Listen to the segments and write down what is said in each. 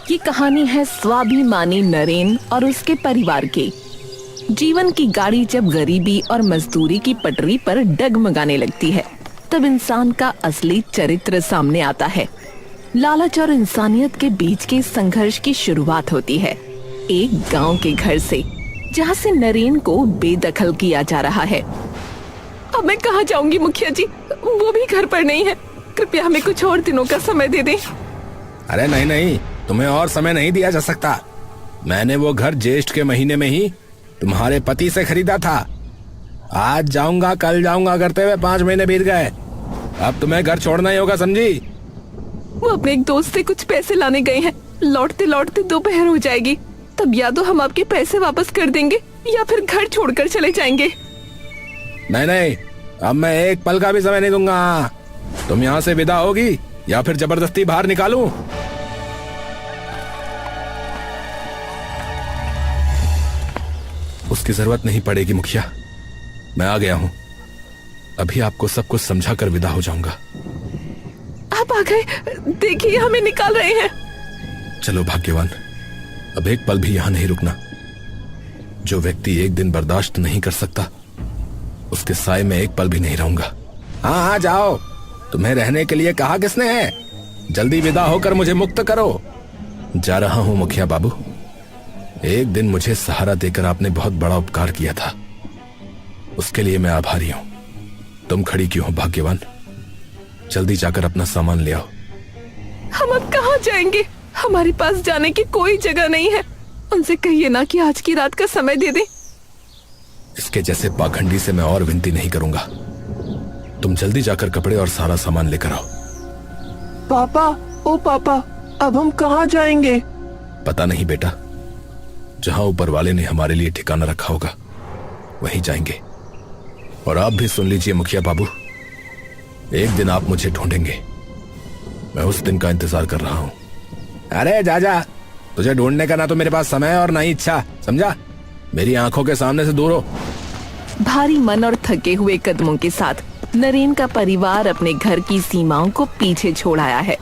ये कहानी है स्वाभिमानी नरेन और उसके परिवार की। जीवन की गाड़ी जब गरीबी और मजदूरी की पटरी पर डगमगाने लगती है, तब इंसान का असली चरित्र सामने आता है। लालच और इंसानियत के बीच के संघर्ष की शुरुआत होती है एक गांव के घर से, जहां से नरेन को बेदखल किया जा रहा है। अब मैं कहाँ जाऊंगी मुखिया जी, वो भी घर पर नहीं है। कृपया हमें कुछ और दिनों का समय दे दें। अरे नहीं नहीं, तुम्हें और समय नहीं दिया जा सकता। मैंने वो घर ज्येष्ठ के महीने में ही तुम्हारे पति से खरीदा था। आज जाऊंगा कल जाऊंगा करते हुए 5 महीने बीत गए। अब तुम्हें घर छोड़ना ही होगा, समझी? वो अपने एक दोस्त से कुछ पैसे लाने गए हैं। लौटते लौटते दोपहर हो जाएगी। तब या तो हम आपके पैसे वापस कर देंगे या फिर घर छोड़कर चले जाएंगे। नहीं नहीं, अब मैं एक पल का भी समय नहीं दूंगा। तुम यहाँ से विदा होगी या फिर जबरदस्ती बाहर निकालूं? उसकी जरूरत नहीं पड़ेगी मुखिया, मैं आ गया हूँ। अभी आपको सब कुछ समझा कर विदा हो जाऊंगा। आप आ गए? देखिए हमें निकाल रहे हैं। चलो भाग्यवान, अब एक पल भी यहाँ नहीं रुकना। जो व्यक्ति एक दिन बर्दाश्त नहीं कर सकता, उसके साए में एक पल भी नहीं रहूंगा। हाँ हाँ जाओ, तुम्हें रहने के लिए कहा किसने है? जल्दी विदा होकर मुझे मुक्त करो। जा रहा हूँ मुखिया बाबू। एक दिन मुझे सहारा देकर आपने बहुत बड़ा उपकार किया था, उसके लिए मैं आभारी हूँ। तुम खड़ी क्यों हो भाग्यवान? जल्दी जाकर अपना सामान ले आओ। हम अब कहाँ जाएंगे? हमारे पास जाने की कोई जगह नहीं है। उनसे कहिए ना कि आज की रात का समय दे दे। इसके जैसे पाखंडी से मैं और विनती नहीं करूंगा। तुम जल्दी जाकर कपड़े और सारा सामान लेकर आओ। पापा, ओ पापा, अब हम कहाँ जाएंगे? पता नहीं बेटा, जहां ऊपर वाले ने हमारे लिए ठिकाना रखा होगा वहीं जाएंगे। और आप भी सुन लीजिए मुखिया बाबू, एक दिन आप मुझे ढूंढेंगे। मैं उस दिन का इंतजार कर रहा हूं। अरे जा जा, तुझे ढूंढने का ना तो मेरे पास समय और ना ही इच्छा, समझा? मेरी आंखों के सामने से दूर हो। भारी मन और थके हुए कदमों के साथ नरेन का परिवार अपने घर की सीमाओं को पीछे छोड़ आया है।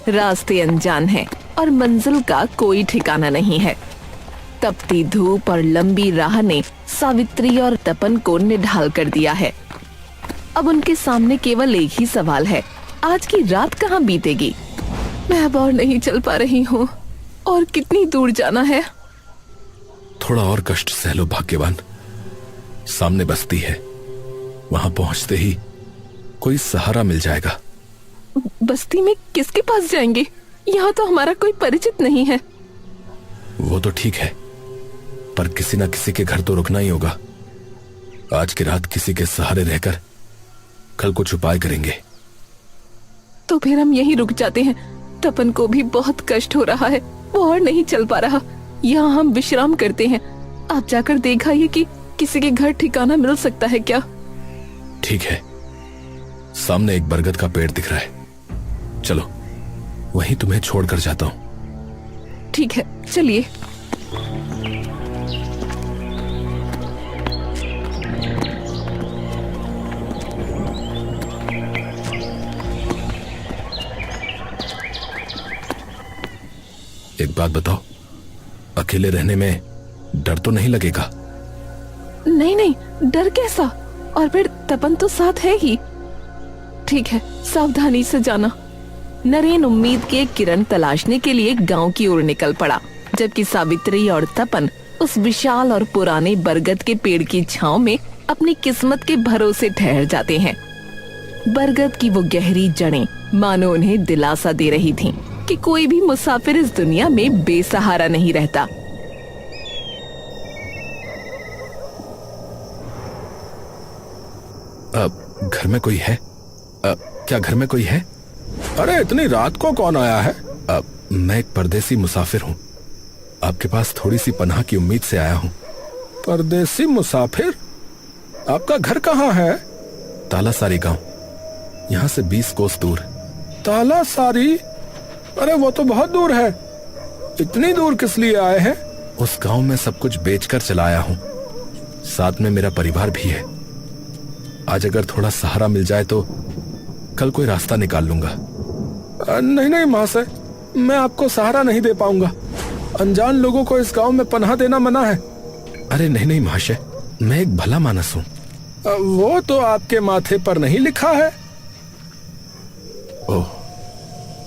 रास्ते अनजान हैं और मंजिल का कोई ठिकाना नहीं है। तपती धूप और लंबी राह ने सावित्री और तपन को निढाल कर दिया है। अब उनके सामने केवल एक ही सवाल है, आज की रात कहाँ बीतेगी? मैं अब और नहीं चल पा रही हूँ। और कितनी दूर जाना है? थोड़ा और कष्ट सह लो भाग्यवान। सामने बस्ती है, वहां पहुंचते ही कोई सहारा मिल जाएगा। बस्ती में किसके पास जाएंगे? यहाँ तो हमारा कोई परिचित नहीं है। वो तो ठीक है, पर किसी ना किसी के घर तो रुकना ही होगा। आज की रात किसी के सहारे रहकर कल कुछ उपाय करेंगे। तो फिर हम यहीं रुक जाते हैं। तपन को भी बहुत कष्ट हो रहा है, वो और नहीं चल पा रहा। यहाँ हम विश्राम करते हैं। आप जाकर देखिए कि किसी के घर ठिकाना मिल सकता है क्या? ठीक है, सामने एक बरगद का पेड़ दिख रहा है, चलो वहीं तुम्हें छोड़कर जाता हूं। ठीक है, चलिए। एक बात बताओ, अकेले रहने में डर तो नहीं लगेगा? नहीं नहीं, डर कैसा? और फिर तपन तो साथ है ही। ठीक है, सावधानी से जाना। नरेन उम्मीद की एक किरण तलाशने के लिए गांव की ओर निकल पड़ा, जबकि सावित्री और तपन उस विशाल और पुराने बरगद के पेड़ की छांव में अपनी किस्मत के भरोसे ठहर जाते हैं। बरगद की वो गहरी जड़ें मानो उन्हें दिलासा दे रही थीं कि कोई भी मुसाफिर इस दुनिया में बेसहारा नहीं रहता। घर में कोई है? क्या घर में कोई है? अरे इतनी रात को कौन आया है? मैं एक परदेसी मुसाफिर हूँ, आपके पास थोड़ी सी पनाह की उम्मीद से आया हूँ। परदेसी मुसाफिर? आपका घर कहाँ है? तालासारी गांव, यहाँ से 20 कोस दूर। तालासारी? अरे वो तो बहुत दूर है। इतनी दूर किस लिए आए हैं? उस गांव में सब कुछ बेचकर चला आया हूँ, साथ में मेरा परिवार भी है। आज अगर थोड़ा सहारा मिल जाए तो कल कोई रास्ता निकाल लूंगा। नहीं नहीं महाशय, मैं आपको सहारा नहीं दे पाऊंगा। अनजान लोगों को इस गांव में पनाह देना मना है। अरे नहीं नहीं महाशय, मैं एक भला मानस हूँ। वो तो आपके माथे पर नहीं लिखा है। ओह,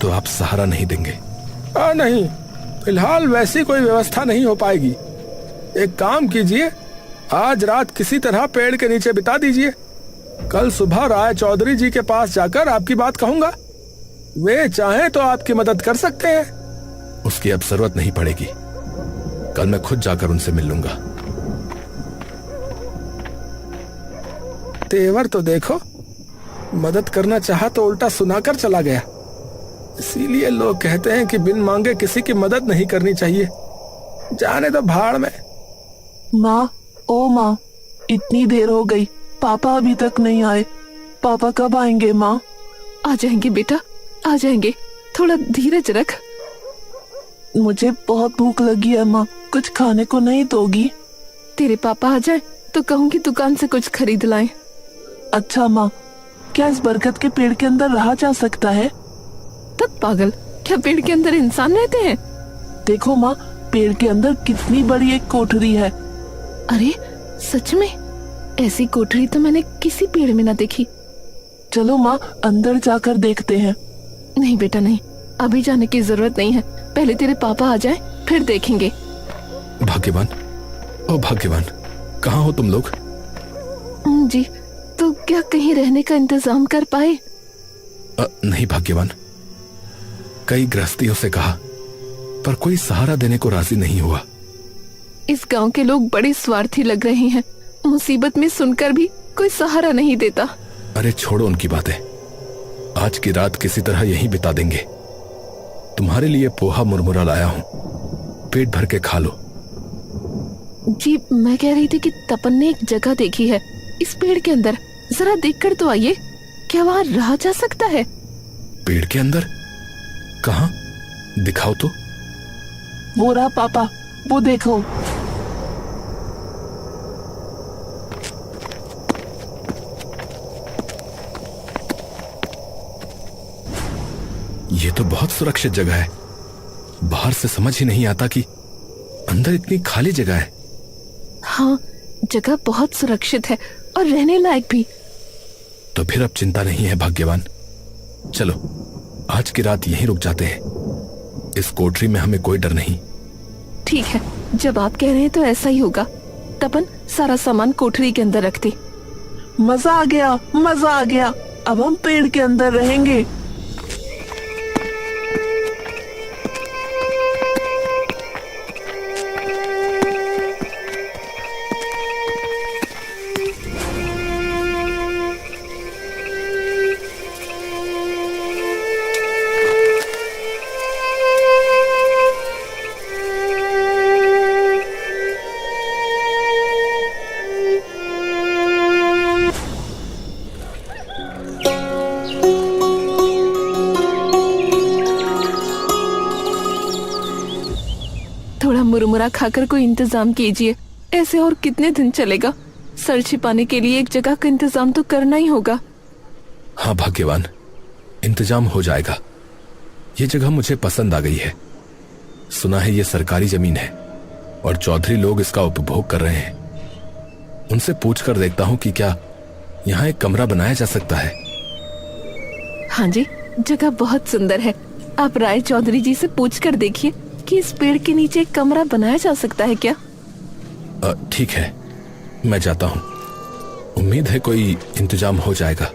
तो आप सहारा नहीं देंगे? नहीं, फिलहाल वैसी कोई व्यवस्था नहीं हो पाएगी। एक काम कीजिए, आज रात किसी तरह पेड़ के नीचे बिता दीजिए। कल सुबह राय चौधरी जी के पास जाकर आपकी बात कहूंगा। वे चाहें तो आपकी मदद कर सकते हैं। उसकी अब जरूरत नहीं पड़ेगी, कल मैं खुद जाकर उनसे मिल लूंगा। तेवर तो देखो, मदद करना चाहा तो उल्टा सुनाकर चला गया। इसीलिए लोग कहते हैं कि बिन मांगे किसी की मदद नहीं करनी चाहिए। जाने दो भाड़ में। माँ, ओ माँ, इतनी देर हो गई, पापा अभी तक नहीं आए। पापा कब आएंगे माँ? आ जाएंगे बेटा, आ जाएंगे। थोड़ा धीरज रख। मुझे बहुत भूख लगी है माँ, कुछ खाने को नहीं दोगी? तेरे पापा आ जाए तो कहूंगी दुकान से कुछ खरीद लाएं। अच्छा माँ, क्या इस बरगद के पेड़ के अंदर रहा जा सकता है? तब पागल, क्या पेड़ के अंदर इंसान रहते हैं? देखो माँ, पेड़ के अंदर कितनी बड़ी एक कोठरी है। अरे सच में? ऐसी कोठरी तो मैंने किसी पेड़ में ना देखी। चलो माँ, अंदर जाकर देखते हैं। नहीं बेटा नहीं, अभी जाने की जरूरत नहीं है। पहले तेरे पापा आ जाए फिर देखेंगे। भाग्यवान, ओ भाग्यवान, कहाँ हो तुम लोग? जी, तो क्या कहीं रहने का इंतजाम कर पाए? नहीं भाग्यवान, कई गृहस्थियों से कहा पर कोई सहारा देने को राजी नहीं हुआ। इस गांव के लोग बड़े स्वार्थी लग रहे हैं। मुसीबत में सुनकर भी कोई सहारा नहीं देता। अरे छोड़ो उनकी बातें, आज की रात किसी तरह यहीं बिता देंगे। तुम्हारे लिए पोहा मुरमुरा लाया हूं, पेट भर के खा लो। जी, मैं कह रही थी कि तपन ने एक जगह देखी है इस पेड़ के अंदर, जरा देखकर तो आइए। क्या वहाँ रहा जा सकता है? पेड़ के अंदर? कहाँ? दिखाओ तो। वो रहा पापा, वो देखो। ये तो बहुत सुरक्षित जगह है। बाहर से समझ ही नहीं आता कि अंदर इतनी खाली जगह है। हाँ, जगह बहुत सुरक्षित है और रहने लायक भी। तो फिर अब चिंता नहीं है भाग्यवान। चलो आज की रात यहीं रुक जाते हैं। इस कोठरी में हमें कोई डर नहीं। ठीक है, जब आप कह रहे हैं तो ऐसा ही होगा। तपन, सारा सामान कोठरी के अंदर रख दे। मजा आ गया, मजा आ गया। अब हम पेड़ के अंदर रहेंगे। थोड़ा मुरमुरा खाकर कोई इंतजाम कीजिए। ऐसे और कितने दिन चलेगा? सर छिपाने के लिए एक जगह का इंतजाम तो करना ही होगा। हाँ भाग्यवान, इंतजाम हो जाएगा। ये जगह मुझे पसंद आ गई है। सुना है ये सरकारी जमीन है और चौधरी लोग इसका उपभोग कर रहे हैं। उनसे पूछकर देखता हूँ कि क्या यहाँ एक कमरा बनाया जा सकता है। हाँ जी, जगह बहुत सुंदर है। आप राय चौधरी जी से पूछकर देखिए कि इस पेड़ के नीचे एक कमरा बनाया जा सकता है क्या। ठीक है, मैं जाता हूँ। उम्मीद है कोई इंतजाम हो जाएगा।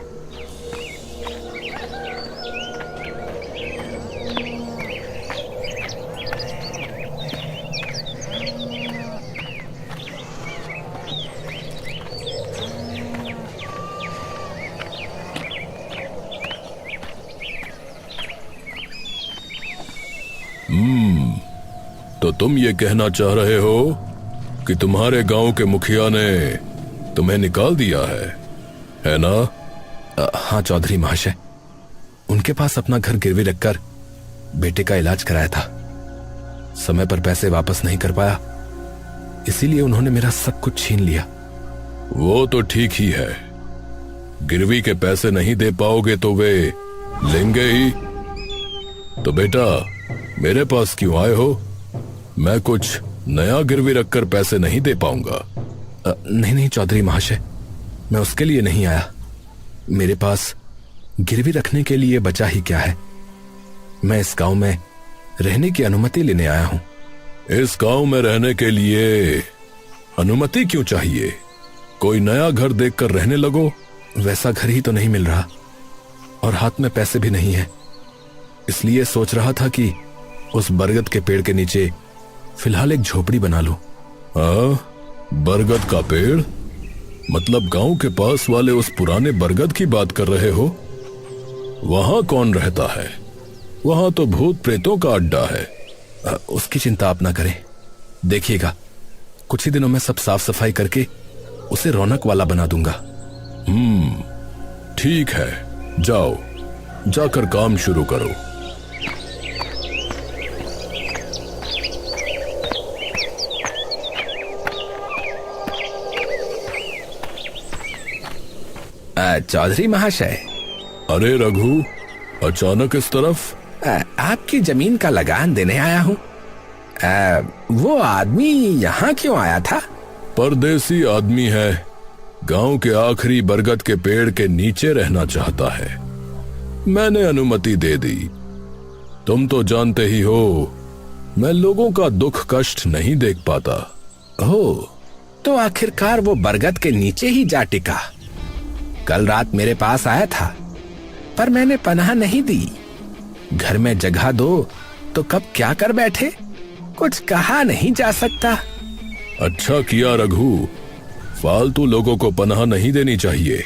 तो तुम ये कहना चाह रहे हो कि तुम्हारे गांव के मुखिया ने तुम्हें निकाल दिया है ना? हाँ चौधरी महाशय, उनके पास अपना घर गिरवी रखकर बेटे का इलाज कराया था। समय पर पैसे वापस नहीं कर पाया, इसीलिए उन्होंने मेरा सब कुछ छीन लिया। वो तो ठीक ही है, गिरवी के पैसे नहीं दे पाओगे तो वे लेंगे ही। तो बेटा, मेरे पास क्यों आए हो? मैं कुछ नया गिरवी रखकर पैसे नहीं दे पाऊंगा। नहीं चौधरी महाशय, मैं उसके लिए नहीं आया। मेरे पास गिरवी रखने के लिए बचा ही क्या है। मैं इस गांव में रहने की अनुमति लेने आया हूं। इस गांव में रहने के लिए अनुमति क्यों चाहिए? कोई नया घर देखकर रहने लगो। वैसा घर ही तो नहीं मिल रहा और हाथ में पैसे भी नहीं है, इसलिए सोच रहा था कि उस बरगद के पेड़ के नीचे फिलहाल एक झोपड़ी बना लूं। बरगद का पेड़? मतलब गांव के पास वाले उस पुराने बरगद की बात कर रहे हो? वहां कौन रहता है? वहां तो भूत प्रेतों का अड्डा है। उसकी चिंता आप ना करें, देखिएगा कुछ ही दिनों में सब साफ सफाई करके उसे रौनक वाला बना दूंगा। ठीक है, जाओ, जाकर काम शुरू करो। चौधरी महाशय। अरे रघु, अचानक इस तरफ? आपकी जमीन का लगान देने आया हूँ। वो आदमी यहाँ क्यों आया था? परदेसी आदमी है, गांव के आखिरी बरगद के पेड़ के नीचे रहना चाहता है। मैंने अनुमति दे दी। तुम तो जानते ही हो, मैं लोगों का दुख कष्ट नहीं देख पाता। ओह, तो आखिरकार वो बरगद के नीचे ही जा टिका। कल रात मेरे पास आया था, पर मैंने पनाह नहीं दी। घर में जगह दो तो कब क्या कर बैठे, कुछ कहा नहीं जा सकता। अच्छा किया रघु, फालतू लोगों को पनाह नहीं देनी चाहिए।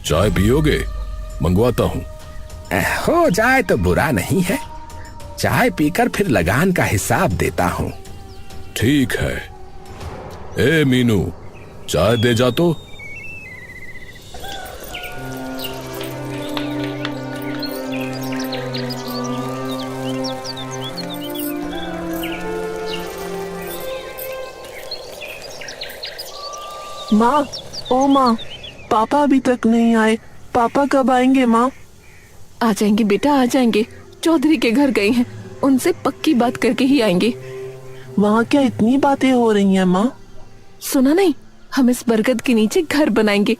चाय पियोगे? मंगवाता हूं। हो जाए तो बुरा नहीं है। चाय पीकर फिर लगान का हिसाब देता हूं। ठीक है। ए मीनू, चाय दे जा तो। माँ, ओ माँ, पापा अभी तक नहीं आए। पापा कब आएंगे माँ? आ जाएंगे बेटा, आ जाएंगे। चौधरी के घर गए हैं, उनसे पक्की बात करके ही आएंगे। वहाँ क्या इतनी बातें हो रही हैं माँ? सुना नहीं, हम इस बरगद के नीचे घर बनाएंगे।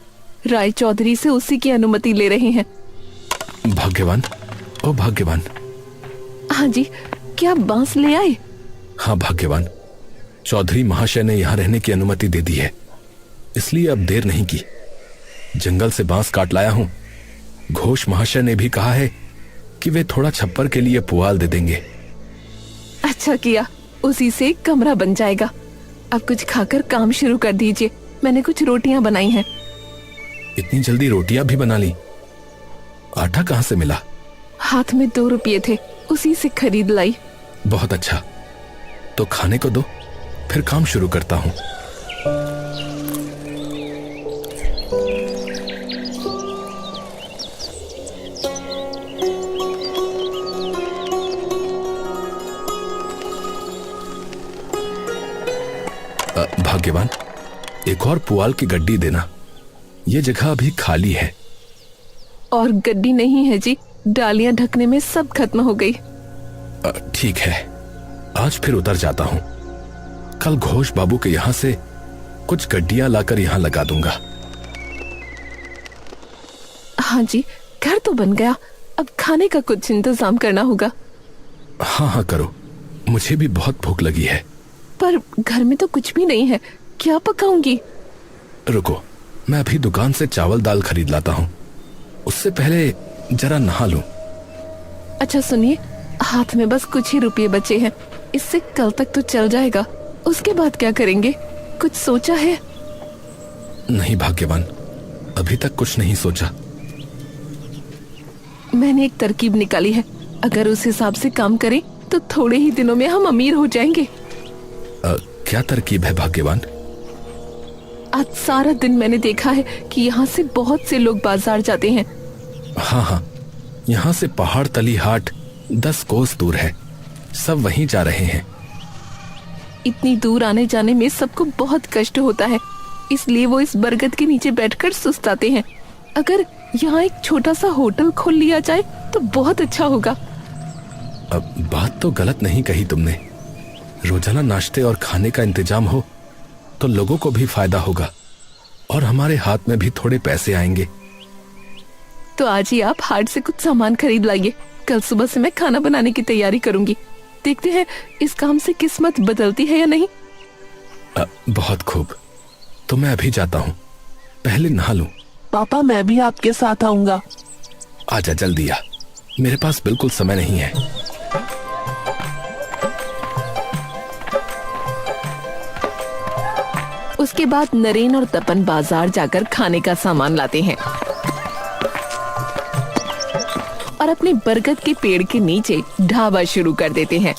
राय चौधरी से उसी की अनुमति ले रहे हैं। भाग्यवान, ओ भाग्यवान। हाँ जी, क्या बांस ले आए? हाँ भाग्यवान, चौधरी महाशय ने यहाँ रहने की अनुमति दे दी है, इसलिए अब देर नहीं की। जंगल से बांस काट लाया हूं। घोष महाशय ने भी कहा है कि वे थोड़ा छप्पर के लिए पुआल दे देंगे। अच्छा किया, उसी से एक कमरा बन जाएगा। अब कुछ खाकर काम शुरू कर दीजिए। मैंने कुछ रोटियां बनाई हैं। इतनी जल्दी रोटियां भी बना ली? आटा कहाँ से मिला? हाथ में 2 रुपये थे, उसी से खरीद लाई। बहुत अच्छा, तो खाने को दो, फिर काम शुरू करता हूँ। भाग्यवान, एक और पुआल की गड्डी देना। ये जगह अभी खाली है। और गड्डी नहीं है जी, डालियां ढकने में सब खत्म हो गई। ठीक है, आज फिर उतर जाता हूँ। कल घोष बाबू के यहाँ से कुछ गड्डियां लाकर यहाँ लगा दूंगा। हाँ जी, घर तो बन गया, अब खाने का कुछ इंतजाम करना होगा। हाँ करो, मुझे भी बहुत भूख लगी है। पर घर में तो कुछ भी नहीं है, क्या पकाऊंगी? रुको, मैं अभी दुकान से चावल दाल खरीद लाता हूँ। उससे पहले जरा नहा लूं। अच्छा सुनिए, हाथ में बस कुछ ही रुपये बचे हैं, इससे कल तक तो चल जाएगा। उसके बाद क्या करेंगे, कुछ सोचा है? नहीं भाग्यवान, अभी तक कुछ नहीं सोचा। मैंने एक तरकीब निकाली है, अगर उस हिसाब से काम करें तो थोड़े ही दिनों में हम अमीर हो जाएंगे। क्या तरकीब है भाग्यवान? आज सारा दिन मैंने देखा है कि यहाँ से बहुत से लोग बाजार जाते हैं। हाँ, यहाँ से पहाड़ तली हाट 10 कोस दूर है। सब वहीं जा रहे हैं। इतनी दूर आने जाने में सबको बहुत कष्ट होता है, इसलिए वो इस बरगद के नीचे बैठकर सुस्ताते हैं। अगर यहाँ एक छोटा सा होटल खोल लिया जाए तो बहुत अच्छा होगा। बात तो गलत नहीं कही तुमने। रोजाना नाश्ते और खाने का इंतजाम हो तो लोगों को भी फायदा होगा और हमारे हाथ में भी थोड़े पैसे आएंगे। तो आज ही आप हाट से कुछ सामान खरीद लाइए। कल सुबह से मैं खाना बनाने की तैयारी करूंगी। देखते हैं इस काम से किस्मत बदलती है या नहीं। बहुत खूब, तो मैं अभी जाता हूँ, पहले नहा लूं। पापा मैं भी आपके साथ आऊंगा। आजा जल्दी आ, मेरे पास बिल्कुल समय नहीं है। उसके बाद नरेन और तपन बाजार जाकर खाने का सामान लाते हैं और अपने बरगद के पेड़ के नीचे ढाबा शुरू कर देते हैं।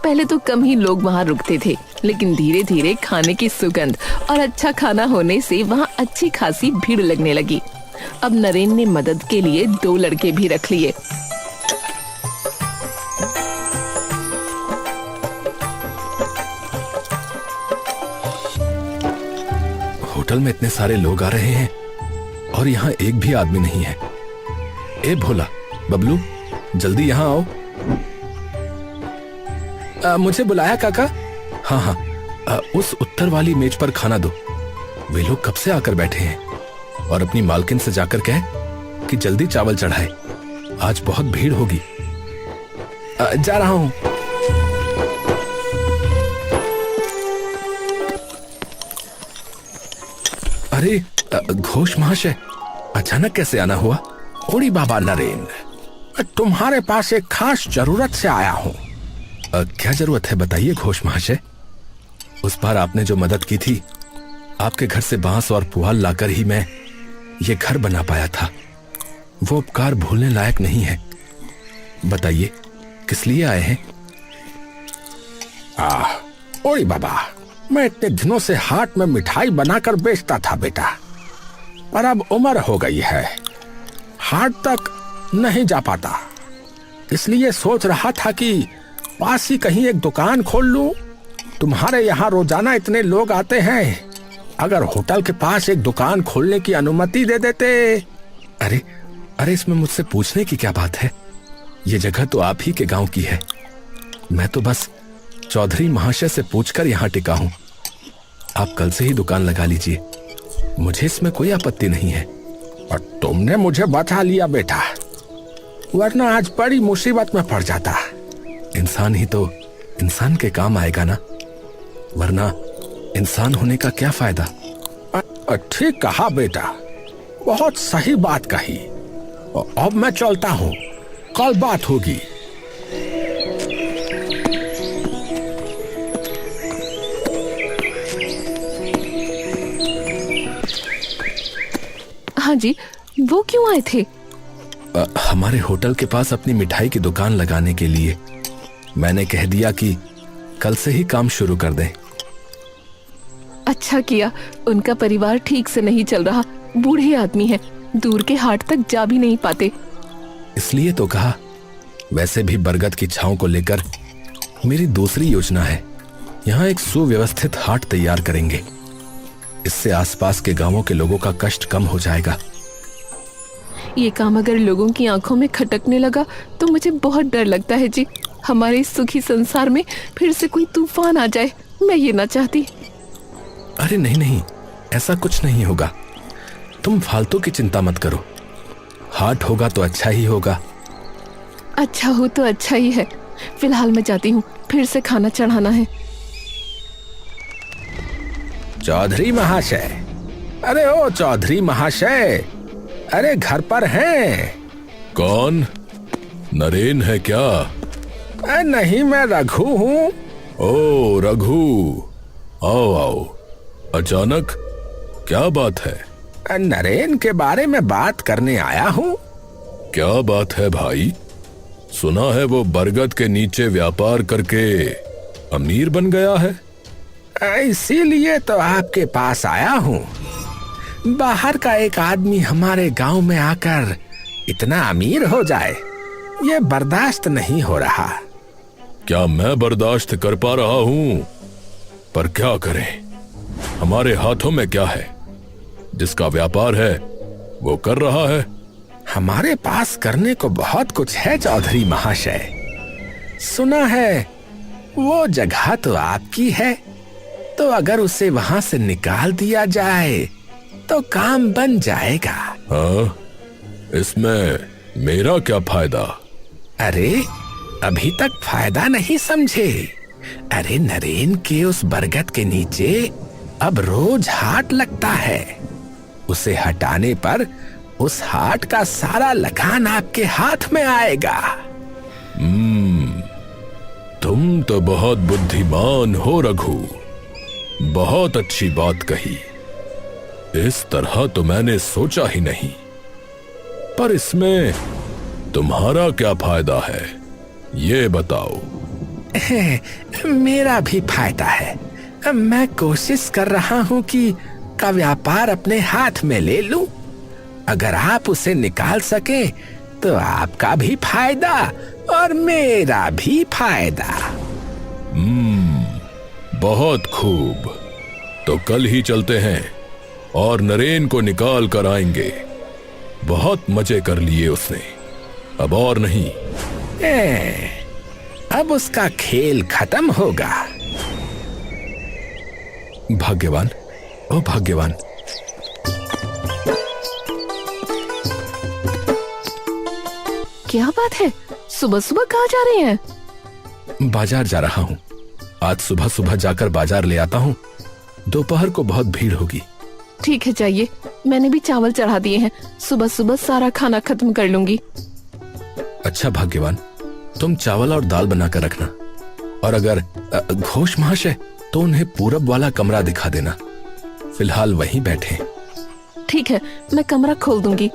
पहले तो कम ही लोग वहाँ रुकते थे, लेकिन धीरे धीरे खाने की सुगंध और अच्छा खाना होने से वहाँ अच्छी खासी भीड़ लगने लगी। अब नरेन ने मदद के लिए 2 लड़के भी रख लिए। होटल में इतने सारे लोग आ रहे हैं और यहाँ एक भी आदमी नहीं है। ए भोला, बबलू, जल्दी यहाँ आओ। मुझे बुलाया काका? हाँ हाँ, उस उत्तर वाली मेज पर खाना दो। वे लोग कब से आकर बैठे हैं। और अपनी मालकिन से जाकर कह कि जल्दी चावल चढ़ाए, आज बहुत भीड़ होगी। जा रहा हूं। अरे घोष महाशय, अचानक कैसे आना हुआ? ओड़ी बाबा नरेन, तुम्हारे पास एक खास जरूरत से आया हूँ। क्या जरूरत है बताइए घोष महाशय। उस बार आपने जो मदद की थी, आपके घर से बांस और पुआल लाकर ही मैं ये घर बना पाया था। वो उपकार भूलने लायक नहीं है। बताइए किस लिए आए हैं? ओड़ी बाबा, मैं इतने दिनों से हाट में मिठाई बनाकर बेचता था बेटा, पर अब उम्र हो गई है, हाट तक नहीं जा पाता। इसलिए सोच रहा था कि पास ही कहीं एक दुकान खोल लूं। तुम्हारे यहाँ रोजाना इतने लोग आते हैं, अगर होटल के पास एक दुकान खोलने की अनुमति दे देते। अरे अरे, इसमें मुझसे पूछने की क्या बात है? ये जगह तो आप ही के गांव की है। मैं तो बस चौधरी महाशय से पूछकर यहाँ टिका हूँ। आप कल से ही दुकान लगा लीजिए, मुझे इसमें कोई आपत्ति नहीं है। और तुमने मुझे बचा लिया बेटा, वरना आज बड़ी मुसीबत में पड़ जाता। इंसान ही तो इंसान के काम आएगा ना, वरना इंसान होने का क्या फायदा। ठीक कहा बेटा, बहुत सही बात कही। अब मैं चलता हूँ, कल बात होगी। हाँ जी, वो क्यों आए थे? हमारे होटल के पास अपनी मिठाई की दुकान लगाने के लिए। मैंने कह दिया कि कल से ही काम शुरू कर दें। अच्छा किया, उनका परिवार ठीक से नहीं चल रहा। बूढ़े आदमी हैं, दूर के हाट तक जा भी नहीं पाते। इसलिए तो कहा। वैसे भी बरगद की छांव को लेकर मेरी दूसरी योजना है। यहाँ एक सुव्यवस्थित हाट तैयार करेंगे। इससे आसपास के गांवों के लोगों का कष्ट कम हो जाएगा। ये काम अगर लोगों की आंखों में खटकने लगा तो मुझे बहुत डर लगता है जी। हमारे इस सुखी संसार में फिर से कोई तूफान आ जाए, मैं ये ना चाहती। अरे नहीं नहीं, ऐसा कुछ नहीं होगा। तुम फालतू की चिंता मत करो। हाट होगा तो अच्छा ही होगा। अच्छा हो तो अच्छा ही है। फिलहाल मैं जाती हूँ, फिर से खाना चढ़ाना है। चौधरी महाशय, अरे ओ चौधरी महाशय, अरे घर पर हैं? कौन? नरेन है क्या? नहीं, मैं रघु हूँ। ओ रघु, आओ आओ। अचानक क्या बात है? नरेन के बारे में बात करने आया हूँ। क्या बात है भाई? सुना है वो बरगद के नीचे व्यापार करके अमीर बन गया है। इसीलिए तो आपके पास आया हूँ। बाहर का एक आदमी हमारे गांव में आकर इतना अमीर हो जाए, ये बर्दाश्त नहीं हो रहा। क्या मैं बर्दाश्त कर पा रहा हूँ? पर क्या करें, हमारे हाथों में क्या है? जिसका व्यापार है वो कर रहा है। हमारे पास करने को बहुत कुछ है चौधरी महाशय, सुना है वो जगह तो आपकी है, तो अगर उसे वहां से निकाल दिया जाए तो काम बन जाएगा। हाँ, इसमें मेरा क्या फायदा? अरे अभी तक फायदा नहीं समझे। अरे नरेन के उस बरगद के नीचे अब रोज हाट लगता है। उसे हटाने पर उस हाट का सारा लगान आपके हाथ में आएगा। तुम तो बहुत बुद्धिमान हो रघु, बहुत अच्छी बात कही। इस तरह तो मैंने सोचा ही नहीं, पर इसमें तुम्हारा क्या फायदा है, ये बताओ। मेरा भी फायदा है। मैं कोशिश कर रहा हूं कि का व्यापार अपने हाथ में ले लूं। अगर आप उसे निकाल सके तो आपका भी फायदा और मेरा भी फायदा। बहुत खूब, तो कल ही चलते हैं और नरेन को निकाल कर आएंगे। बहुत मजे कर लिए उसने, अब और नहीं। अब उसका खेल खत्म होगा। भाग्यवान, ओ भाग्यवान। क्या बात है, सुबह सुबह कहाँ जा रहे हैं? बाजार जा रहा हूँ। आज सुबह सुबह जाकर बाजार ले आता हूँ, दोपहर को बहुत भीड़ होगी। ठीक है, जाइए। मैंने भी चावल चढ़ा दिए हैं, सुबह सुबह सारा खाना खत्म कर लूंगी। अच्छा भाग्यवान, तुम चावल और दाल बनाकर रखना, और अगर घोष महाशय तो उन्हें पूरब वाला कमरा दिखा देना। फिलहाल वहीं बैठे। ठीक है, मैं कमरा खोल दूंगी।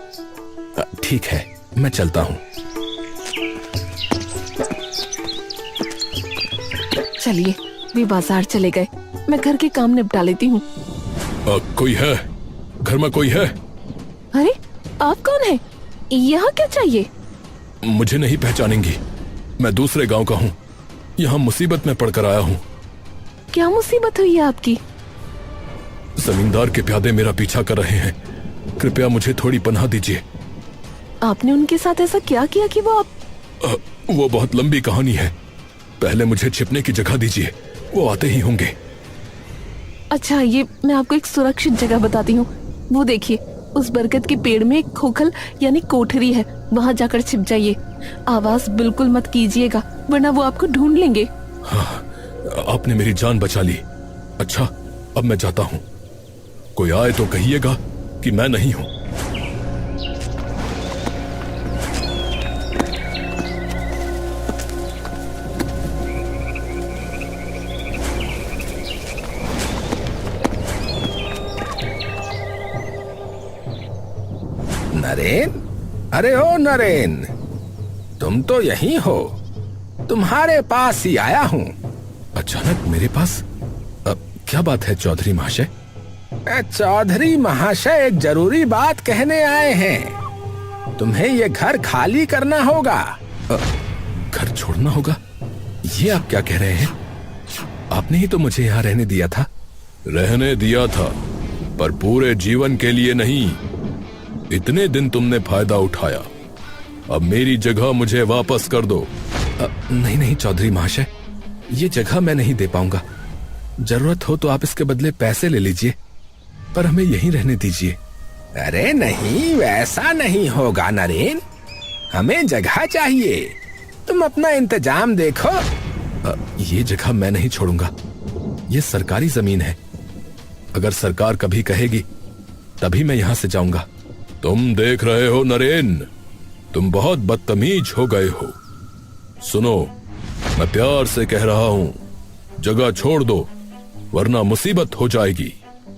ठीक है, मैं चलता हूँ। चलिए, वे बाजार चले गए, मैं घर के काम निपटा लेती हूँ। कोई है? घर में कोई है? अरे आप कौन है? यहाँ क्या चाहिए? मुझे नहीं पहचानेंगी, मैं दूसरे गांव का हूँ। यहाँ मुसीबत में पड़कर आया हूँ। क्या मुसीबत हुई है आपकी? जमींदार के प्यादे मेरा पीछा कर रहे हैं, कृपया मुझे थोड़ी पनाह दीजिए। आपने उनके साथ ऐसा क्या किया कि वो आप? वो बहुत लंबी कहानी है, पहले मुझे छिपने की जगह दीजिए, वो आते ही होंगे। अच्छा, ये मैं आपको एक सुरक्षित जगह बताती हूँ। वो देखिए, उस बरगद के पेड़ में एक खोखल यानी कोठरी है, वहाँ जाकर छिप जाइए। आवाज बिल्कुल मत कीजिएगा, वरना वो आपको ढूंढ लेंगे। हाँ, आपने मेरी जान बचा ली। अच्छा, अब मैं जाता हूँ। कोई आए तो कहिएगा कि मैं नहीं हूँ। नरेन, अरे ओ नरेन, तुम तो यहीं हो, तुम्हारे पास ही आया हूँ। अचानक मेरे पास? क्या बात है चौधरी महाशय? चौधरी महाशय एक जरूरी बात कहने आए हैं। तुम्हें ये घर खाली करना होगा। घर छोड़ना होगा? ये आप क्या कह रहे हैं? आपने ही तो मुझे यहाँ रहने दिया था। रहने दिया था, पर पूरे जीवन के लिए नहीं। इतने दिन तुमने फायदा उठाया, अब मेरी जगह मुझे वापस कर दो। नहीं नहीं चौधरी महाशय, ये जगह मैं नहीं दे पाऊंगा। जरूरत हो तो आप इसके बदले पैसे ले लीजिए, पर हमें यहीं रहने दीजिए। अरे नहीं, वैसा नहीं होगा नरेन, हमें जगह चाहिए। तुम अपना इंतजाम देखो। ये जगह मैं नहीं छोड़ूंगा, ये सरकारी जमीन है। अगर सरकार कभी कहेगी तभी मैं यहां से जाऊंगा। तुम देख रहे हो नरेन, तुम बहुत बदतमीज हो गए हो। सुनो, मैं प्यार से कह रहा हूं, जगह छोड़ दो, वरना मुसीबत हो जाएगी।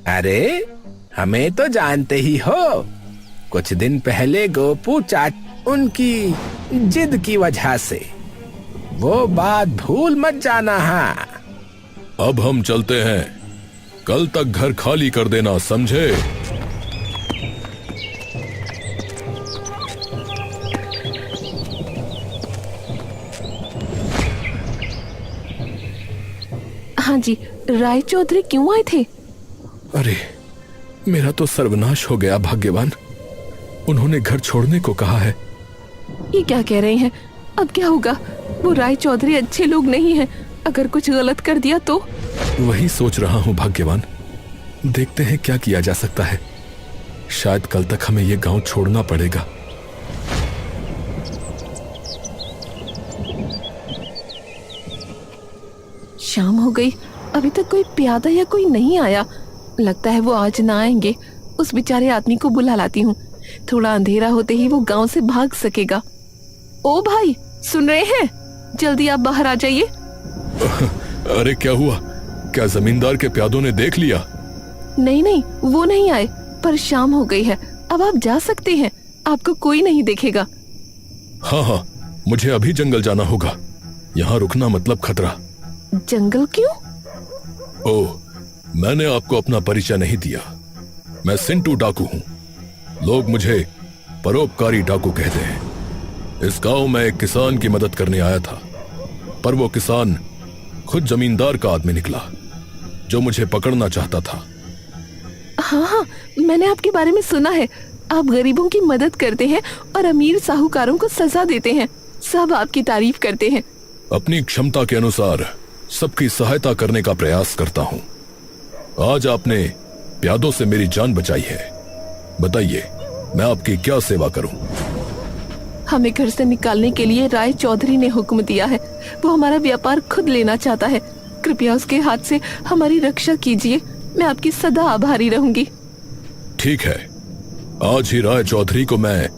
अरे हमें तो जानते ही हो, कुछ दिन पहले गोपू चाचा उनकी जिद की वजह से, वो बात भूल मत जाना। हाँ, अब हम चलते हैं, कल तक घर खाली कर देना, समझे? हाँ जी, राय चौधरी क्यों आए थे? अरे मेरा तो सर्वनाश हो गया भाग्यवान, उन्होंने घर छोड़ने को कहा है। ये क्या कह रहे हैं? अब क्या होगा? वो राय चौधरी अच्छे लोग नहीं हैं। अगर कुछ गलत कर दिया तो। वही सोच रहा हूँ भाग्यवान। देखते हैं क्या किया जा सकता है। शायद कल तक हमें ये गांव छोड़ना पड़ेगा। शाम हो गई, अभी तक कोई प्यादा या कोई नहीं आया। लगता है वो आज ना आएंगे। उस बेचारे आदमी को बुला लाती हूँ, थोड़ा अंधेरा होते ही वो गांव से भाग सकेगा। ओ भाई, सुन रहे हैं? जल्दी आप बाहर आ जाइए। अरे क्या हुआ? क्या जमींदार के प्यादों ने देख लिया? नहीं नहीं, वो नहीं आए, पर शाम हो गई है, अब आप जा सकते हैं। आपको कोई नहीं देखेगा। हाँ हाँ, मुझे अभी जंगल जाना होगा। यहाँ रुकना मतलब खतरा। जंगल क्यों? ओह, मैंने आपको अपना परिचय नहीं दिया। मैं सिंटू डाकू हूँ। लोग मुझे परोपकारी डाकू कहते हैं। इस गांव में एक किसान की मदद करने आया था, पर वो किसान खुद जमींदार का आदमी निकला जो मुझे पकड़ना चाहता था। हाँ हाँ, मैंने आपके बारे में सुना है। आप गरीबों की मदद करते हैं और अमीर साहूकारों को सजा देते हैं। सब आपकी तारीफ करते हैं। अपनी क्षमता के अनुसार सबकी सहायता करने का प्रयास करता हूँ। आज आपने प्यादों से मेरी जान बचाई है। बताइए, मैं आपकी क्या सेवा करूं? हमें घर से निकालने के लिए राय चौधरी ने हुक्म दिया है। वो हमारा व्यापार खुद लेना चाहता है। कृपया उसके हाथ से हमारी रक्षा कीजिए। मैं आपकी सदा आभारी रहूंगी। ठीक है, आज ही राय चौधरी को मैं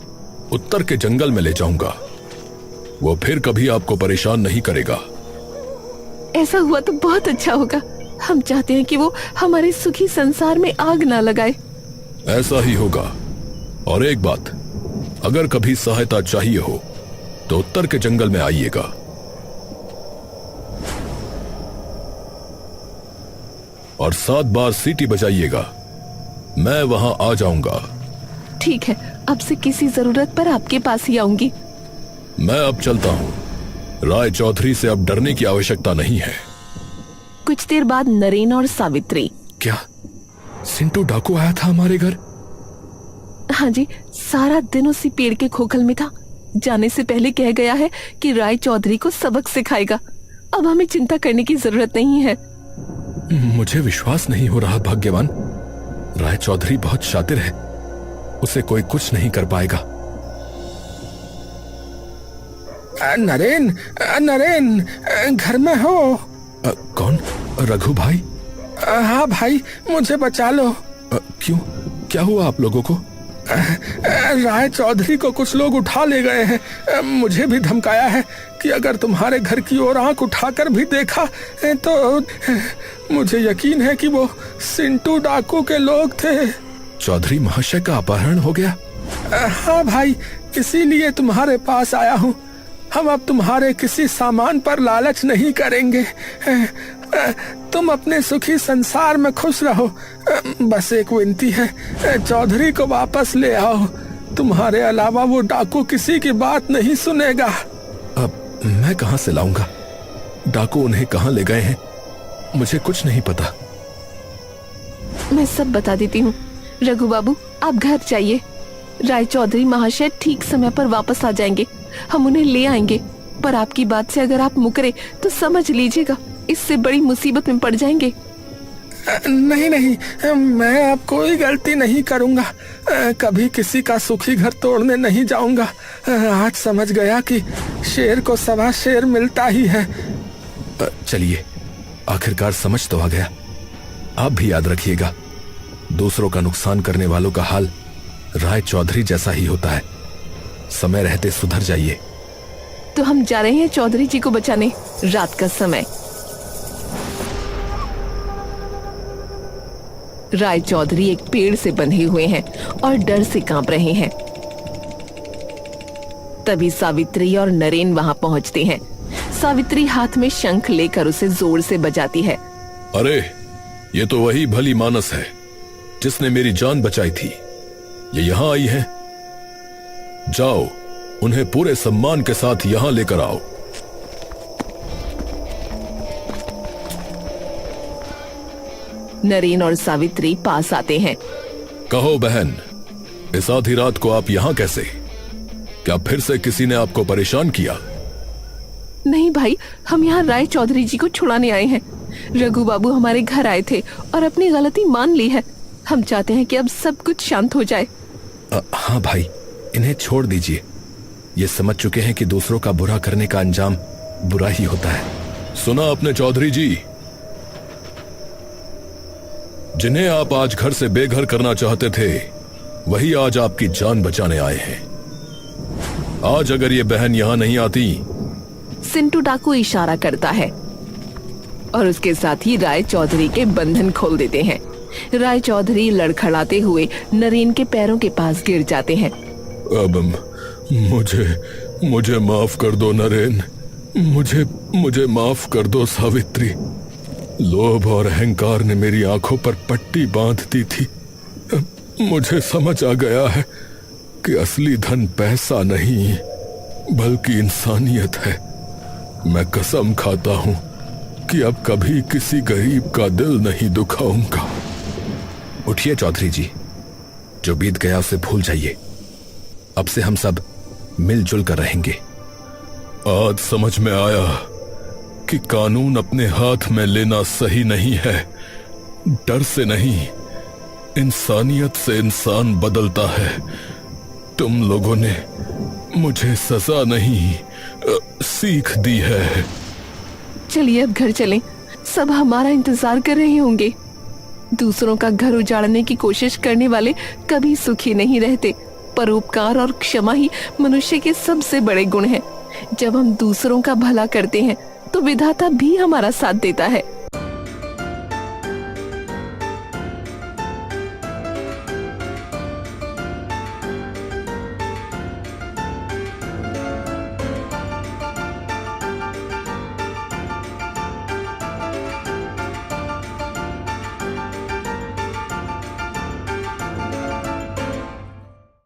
उत्तर के जंगल में ले जाऊंगा। वो फिर कभी आपको परेशान नहीं करेगा। ऐसा हुआ तो बहुत अच्छा होगा। हम चाहते हैं कि वो हमारे सुखी संसार में आग ना लगाए। ऐसा ही होगा। और एक बात, अगर कभी सहायता चाहिए हो तो उत्तर के जंगल में आइएगा। और 7 बार सीटी बजाइएगा। मैं वहां आ जाऊंगा। ठीक है, अब से किसी जरूरत पर आपके पास ही आऊंगी। मैं अब चलता हूँ। राय चौधरी से अब डरने की आवश्यकता नहीं है। कुछ देर बाद नरेन और सावित्री। क्या सिंटू डाकू आया था हमारे घर? हाँ जी, सारा दिन उसी पेड़ के खोखल में था। जाने से पहले कह गया है कि राय चौधरी को सबक सिखाएगा। अब हमें चिंता करने की जरूरत नहीं है। मुझे विश्वास नहीं हो रहा भाग्यवान। राय चौधरी बहुत शातिर है। उसे कोई कुछ नहीं कर पाएगा। नरेन, नरेन, घर में हो? कौन? रघु भाई? हाँ भाई, मुझे बचा लो। क्यों? क्या हुआ आप लोगों को? राय चौधरी को कुछ लोग उठा ले गए हैं। मुझे भी धमकाया है कि अगर तुम्हारे घर की ओर आंख उठाकर भी देखा तो मुझे यकीन है कि वो सिंटू डाकू के लोग थे। चौधरी महाशय का अपहरण हो गया? हाँ भाई, इसीलिए तुम्हारे पास आया हूँ। हम अब तुम्हारे किसी सामान पर लालच नहीं करेंगे। तुम अपने सुखी संसार में खुश रहो। बस एक विनती है, चौधरी को वापस ले आओ। तुम्हारे अलावा वो डाकू किसी की बात नहीं सुनेगा। अब मैं कहां से लाऊंगा? डाकू उन्हें कहां ले गए हैं? मुझे कुछ नहीं पता। मैं सब बता देती हूँ। रघु बाबू, आप घर जाइए। राय चौधरी महाशय ठीक समय पर वापस आ जाएंगे। हम उन्हें ले आएंगे। पर आपकी बात से अगर आप मुकरे तो समझ लीजिएगा, इससे बड़ी मुसीबत में पड़ जाएंगे। नहीं नहीं, मैं अब कोई गलती नहीं करूंगा। कभी किसी का सुखी घर तोड़ने नहीं जाऊंगा। आज समझ गया कि शेर को सवा शेर मिलता ही है। चलिए, आखिरकार समझ तो आ गया। आप भी याद रखिएगा, दूसरों का नुकसान करने वालों का हाल राय चौधरी जैसा ही होता है। समय रहते सुधर जाइए। तो हम जा रहे हैं चौधरी जी को बचाने। रात का समय। राय चौधरी एक पेड़ से बंधे हुए हैं और डर से कांप रहे हैं। तभी सावित्री और नरेन वहां पहुंचते हैं। सावित्री हाथ में शंख लेकर उसे जोर से बजाती है। अरे, ये तो वही भली मानस है जिसने मेरी जान बचाई थी। ये यहाँ आई है। जाओ, उन्हें पूरे सम्मान के साथ यहाँ लेकर आओ। नरेन और सावित्री पास आते हैं। कहो बहन, इस आधी रात को आप यहाँ कैसे? क्या फिर से किसी ने आपको परेशान किया? नहीं भाई, हम यहाँ राय चौधरी जी को छुड़ाने आए हैं। रघु बाबू हमारे घर आए थे और अपनी गलती मान ली है। हम चाहते हैं कि अब सब कुछ शांत हो जाए। हाँ भाई, इन्हें छोड़ दीजिए। ये समझ चुके हैं कि दूसरों का बुरा करने का अंजाम बुरा ही होता है। सुना आपने चौधरी जी, जिन्हें आप आज घर से बेघर करना चाहते थे वही आज आपकी जान बचाने आए हैं। आज अगर ये बहन यहां नहीं आती। सिंटू डाकू इशारा करता है और उसके साथ ही राय चौधरी के बंधन खोल देते हैं। राय चौधरी लड़खड़ाते हुए नरेन के पैरों के पास गिर जाते हैं। अब मुझे माफ कर दो नरेन, मुझे माफ कर दो सावित्री। लोभ और अहंकार ने मेरी आंखों पर पट्टी बांध दी थी। मुझे समझ आ गया है कि असली धन पैसा नहीं बल्कि इंसानियत है। मैं कसम खाता हूं कि अब कभी किसी गरीब का दिल नहीं दुखाऊंगा। उठिए चौधरी जी, जो बीत गया उसे भूल जाइए। अब से हम सब मिलजुल कर रहेंगे। आज समझ में आया कि कानून अपने हाथ में लेना सही नहीं है। डर से नहीं, इंसानियत से इंसान बदलता है। तुम लोगों ने मुझे सजा नहीं सीख दी है। चलिए अब घर चलें, सब हमारा इंतजार कर रहे होंगे। दूसरों का घर उजाड़ने की कोशिश करने वाले कभी सुखी नहीं रहते। परोपकार और क्षमा ही मनुष्य के सबसे बड़े गुण हैं। जब हम दूसरों का भला करते हैं तो विधाता भी हमारा साथ देता है।